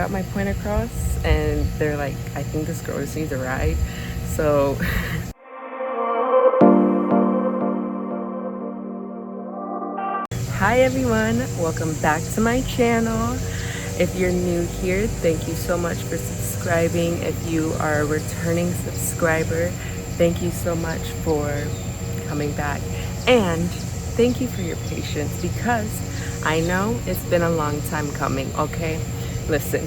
Got my point across, and they're like, I think this girl just needs a ride. So hi everyone, welcome back to my channel. If you're new here, thank you so much for subscribing. If you are a returning subscriber, thank you so much for coming back, and thank you for your patience, because I know it's been a long time coming. Okay, listen.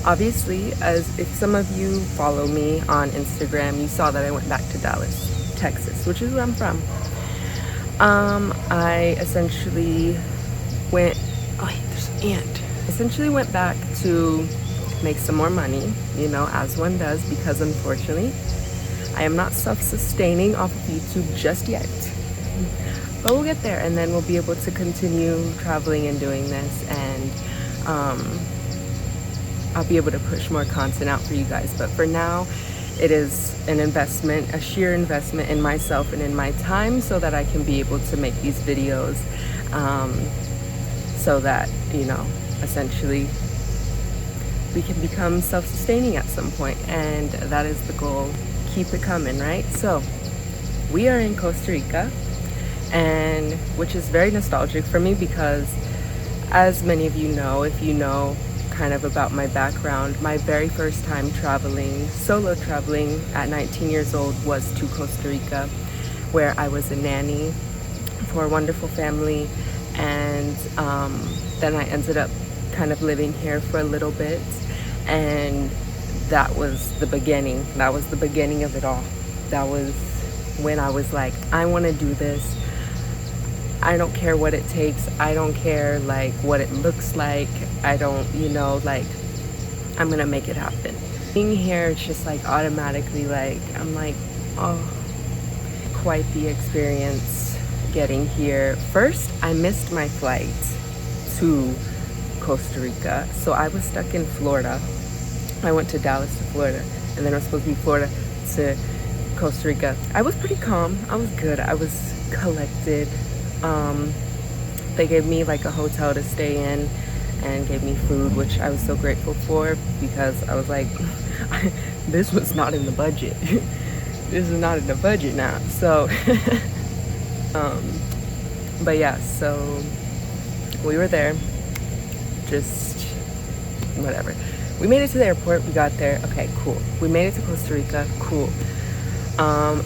Obviously, as if some of you follow me on Instagram, you saw that I went back to Dallas, Texas, which is where I'm from. I essentially went, oh wait, there's an ant. Essentially went back to make some more money, you know, as one does, because unfortunately, I am not self-sustaining off of YouTube just yet. But we'll get there, and then we'll be able to continue traveling and doing this, and I'll be able to push more content out for you guys. But for now, it is an investment, a sheer investment in myself and in my time, so that I can be able to make these videos, so that, you know, essentially we can become self-sustaining at some point, and that is the goal. Keep it coming, right? So we are in Costa Rica, and which is very nostalgic for me, because as many of you know, if you know kind of about my background, my very first time traveling, solo traveling at 19 years old, was to Costa Rica, where I was a nanny for a wonderful family, and then I ended up kind of living here for a little bit, and that was the beginning. That was the beginning of it all. That was when I was like, I want to do this. I don't care what it takes. I don't care like what it looks like. I don't, you know, like, I'm gonna make it happen. Being here, it's just like automatically like, I'm like, oh, quite the experience getting here. First, I missed my flight to Costa Rica. So I was stuck in Florida. I went to Dallas to Florida, and then I was supposed to be Florida to Costa Rica. I was pretty calm. I was good. I was collected. They gave me like a hotel to stay in and gave me food, which I was so grateful for, because I was like, this was not in the budget. This is not in the budget now. So, but yeah, so we were there, just whatever. We made it to the airport, we got there, okay, cool. We made it to Costa Rica, cool.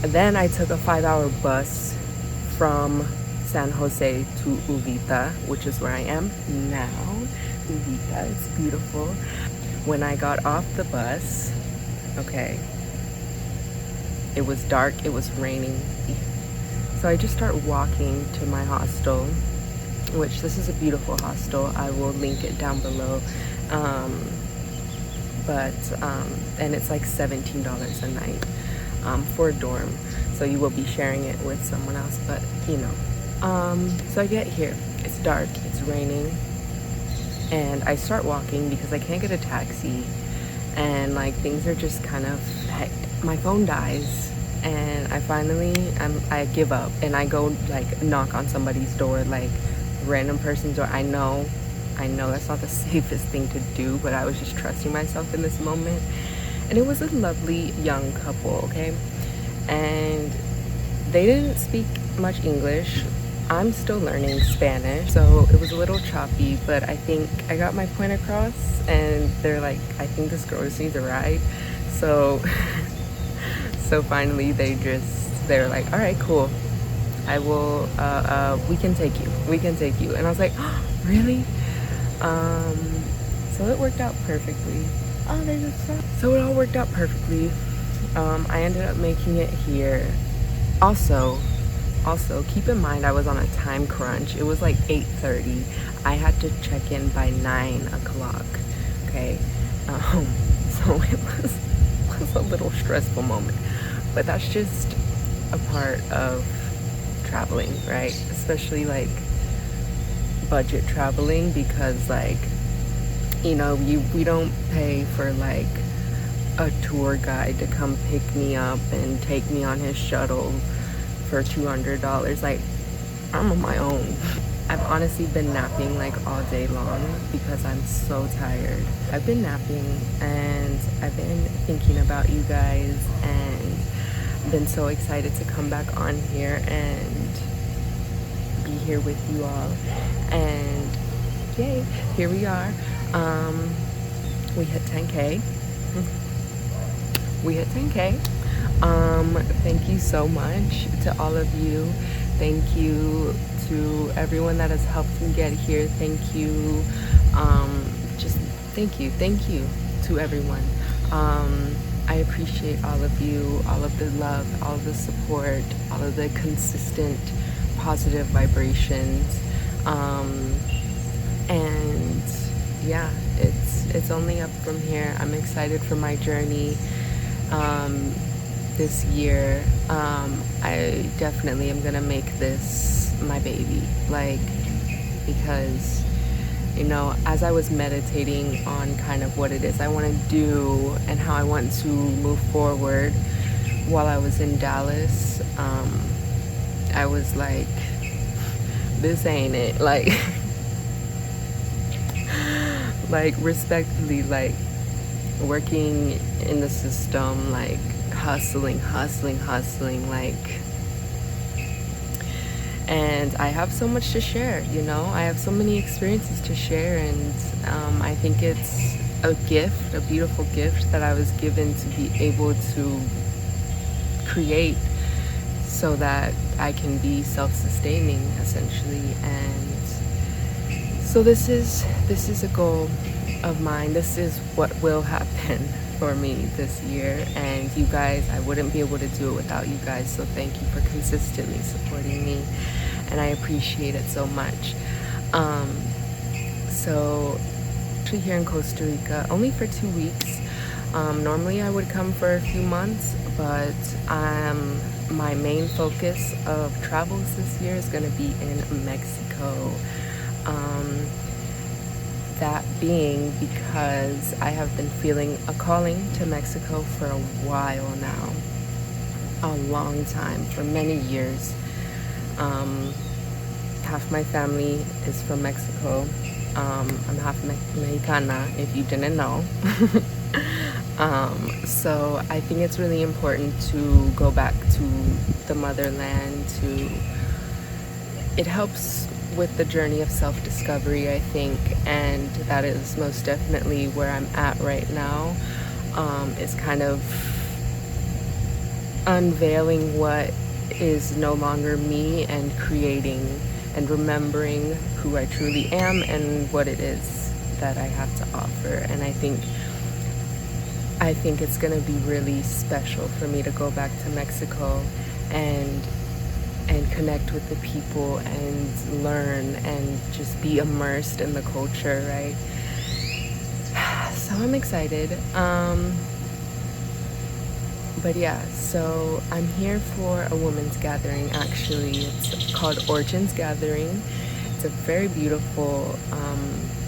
Then I took a 5-hour bus from San Jose to Uvita, which is where I am now. Uvita, it's beautiful. When I got off the bus, okay, it was dark, it was raining. So I just start walking to my hostel, which this is a beautiful hostel. I will link it down below. And it's like $17 a night for a dorm. So you will be sharing it with someone else, but you know. So I get here, it's dark, it's raining, and I start walking because I can't get a taxi, and like things are just kind of hectic. My phone dies, and I give up, and I go like knock on somebody's door, like random person's door. I know that's not the safest thing to do, but I was just trusting myself in this moment. And it was a lovely young couple, okay? And they didn't speak much English. I'm still learning Spanish, so it was a little choppy, but I think I got my point across, and they're like, I think this girl just needs a ride. So so finally they're like, all right, cool, I will, we can take you. And I was like, oh, really? So it worked out perfectly. Oh, they just stopped. So it all worked out perfectly. I ended up making it here. Also, keep in mind, I was on a time crunch. It was like 8:30. I had to check in by 9 o'clock, okay? So it was a little stressful moment. But that's just a part of traveling, right? Especially like budget traveling, because like, you know, we don't pay for like a tour guide to come pick me up and take me on his shuttle for $200. Like, I'm on my own. I've honestly been napping like all day long because I'm so tired. I've been napping and I've been thinking about you guys and been so excited to come back on here and be here with you all. And yay, here we are. We hit 10K. We hit 10K. Thank you so much to all of you. Thank you to everyone that has helped me get here. Thank you. Just thank you to everyone. I appreciate all of you, all of the love, all of the support, all of the consistent positive vibrations. And yeah, it's only up from here. I'm excited for my journey this year. I definitely am gonna make this my baby, like, because as I was meditating on kind of what it is I want to do and how I want to move forward while I was in Dallas, I was like, this ain't it, like like respectfully, like working in the system, like hustling, like, and I have so much to share, I have so many experiences to share, and I think it's a gift, a beautiful gift that I was given to be able to create so that I can be self-sustaining essentially. And so this is a goal of mine. This is what will happen for me this year, and you guys, I wouldn't be able to do it without you guys, so thank you for consistently supporting me, and I appreciate it so much. So actually here in Costa Rica only for 2 weeks. Normally I would come for a few months, but my main focus of travels this year is going to be in Mexico. That being because I have been feeling a calling to Mexico for a while now, a long time, for many years. Half my family is from Mexico. I'm half Mexicana, if you didn't know. So I think it's really important to go back to the motherland. It helps with the journey of self-discovery, I think, and that is most definitely where I'm at right now. Is kind of unveiling what is no longer me and creating and remembering who I truly am and what it is that I have to offer. And I think it's going to be really special for me to go back to Mexico and connect with the people and learn and just be immersed in the culture, right? So I'm excited. But yeah, so I'm here for a women's gathering, actually. It's called Origins Gathering. It's a very beautiful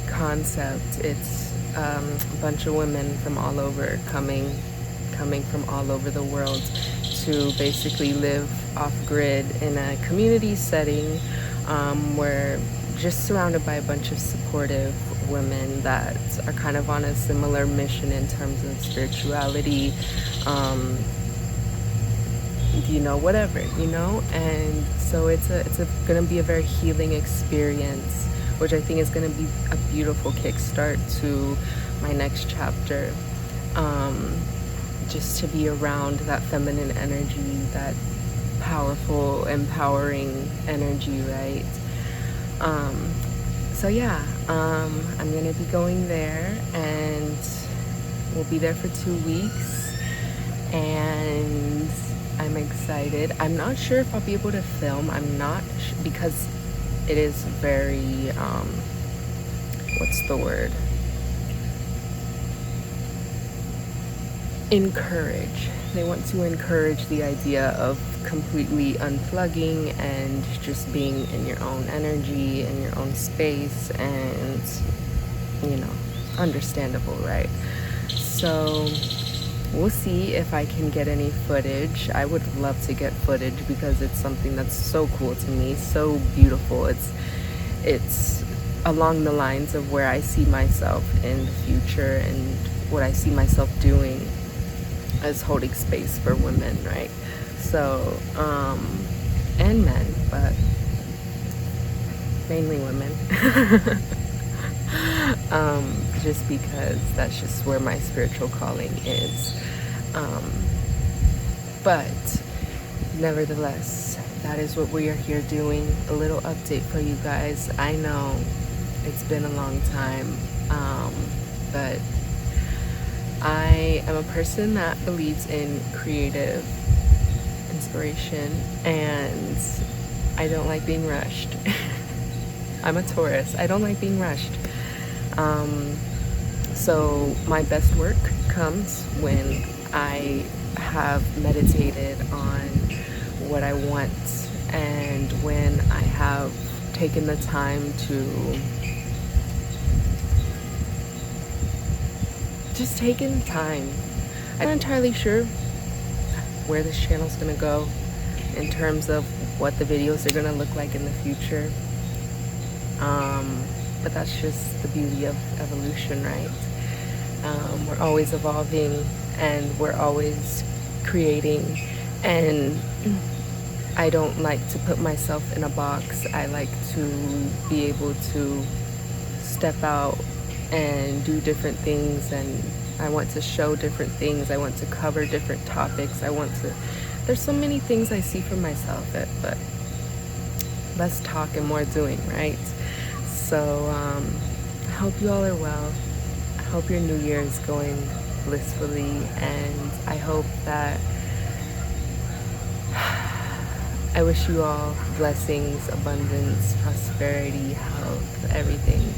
concept. It's a bunch of women from all over coming from all over the world to basically live off-grid in a community setting, where just surrounded by a bunch of supportive women that are kind of on a similar mission in terms of spirituality, whatever, and so it's gonna be a very healing experience, which I think is gonna be a beautiful kickstart to my next chapter. Just to be around that feminine energy, that powerful, empowering energy, right? So yeah, I'm gonna be going there, and we'll be there for 2 weeks, and I'm excited. I'm not sure if I'll be able to film. I'm not because it is very what's the word? Encourage. They want to encourage the idea of completely unplugging and just being in your own energy, in your own space, and understandable, right? So we'll see if I can get any footage. I would love to get footage because it's something that's so cool to me, so beautiful. it's along the lines of where I see myself in the future and what I see myself doing as holding space for women, right? So, and men, but mainly women. Just because that's just where my spiritual calling is. But nevertheless, that is what we are here doing. A little update for you guys. I know it's been a long time, but I am a person that believes in creative inspiration, and I don't like being rushed. I'm a Taurus. I don't like being rushed. So my best work comes when I have meditated on what I want, and when I have taken the time to just taken time. I'm not entirely sure where this channel's gonna go in terms of what the videos are gonna look like in the future. But that's just the beauty of evolution, right? We're always evolving and we're always creating, and I don't like to put myself in a box. I like to be able to step out and do different things, and I want to show different things. I want to cover different topics. There's so many things I see for myself, but less talk and more doing, right? So I hope you all are well. I hope your new year is going blissfully, and I hope that I wish you all blessings, abundance, prosperity, health, everything.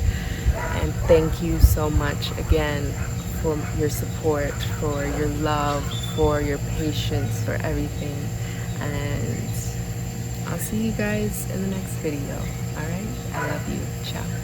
And thank you so much again for your support, for your love, for your patience, for everything. And I'll see you guys in the next video. All right? I love you. Ciao.